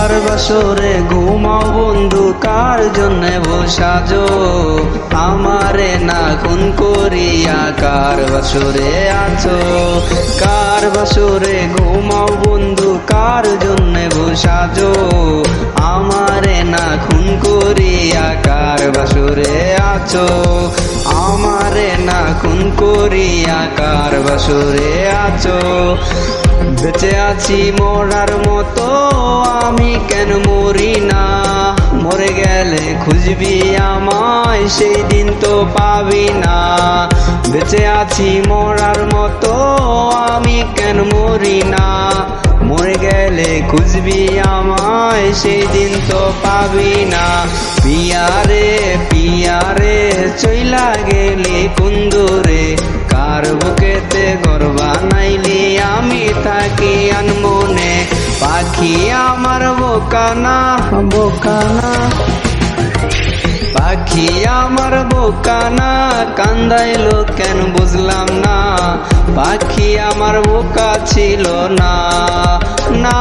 কার বাসরে ঘুমাও বন্ধু, কার জন্যে বসাজো আমারে না খুন করিয়া, কার বাসরে আছো? কার বাসরে ঘুমাও বন্ধু, কার জন্যে বসাজো আমারে না খুন করিয়া, কার বাসরে আছো? আমারে না খুন করিয়া, কার বাসরে আছো? বেঁচে আছি মরার মতো, আমি কেন মরি না? মরে গেলে খুঁজবি আমায়, সেই দিন তো পাবি না। বেঁচে আছি মরার মতো, আমি কেন মরি না? মরে গেলে খুঁজবি আমায়, সেই দিন তো পাবি না। পিয়ারে পিয়ারে চইলা গেলি কুন্দুরে, কার বুকেতে ঘর বানাইলি আমি থাকি আনমনে। পাখি আমার বোকানা বোকানা, পাখি আমার বোকানা, কান্দাইলো কেন বুঝলাম না। পাখি আমার বোকা ছিল না, না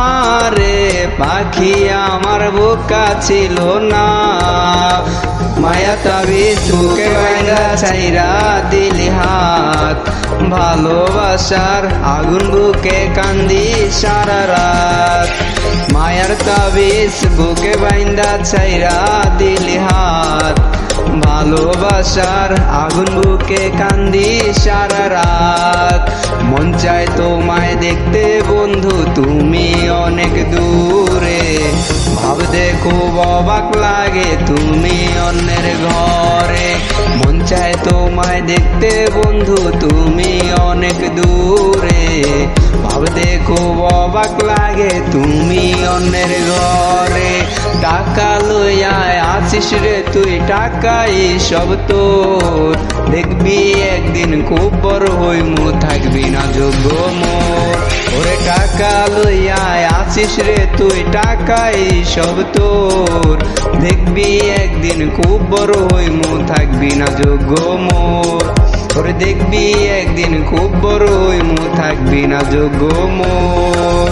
রে পাখি আমার বোকা ছিল না। মায়া তাবিজ বুকে বাইরা ছাইরা দিলি হাত, ভালোবাসার আগুন বুকে কান্দি সারা রাত। মায়ার তাবিজ বুকে বাইন্দা ছাইরা দিলি হাত, ভালোবাসার আগুন বুকে কান্দি সারা রাত। মন চায় তোমায় দেখতে বন্ধু, তুমি অনেক দূরে। ভাবতে খুব অবাক লাগে তুমি অন্যের ঘরে। মন চায় তোমায় দেখতে বন্ধু, তুমি অনেক দূরে। ভাবতে খুব অবাক লাগে তুমি অন্যের ঘরে। টাকা লইয়া আছিস রে তুই, টাকাই সব তোর। দেখবি একদিন খুব বড় হইমু, থাকবি না যোগ্য মোর। ওরে টাকা লইয়া আছিস রে তুই, টাকাই সব তোর। দেখবি একদিন খুব বড় হইমু, থাকবি না যোগ্য মোর। ওরে দেখবি একদিন খুব বড় হইমু, থাকবি না যোগ্য মোর।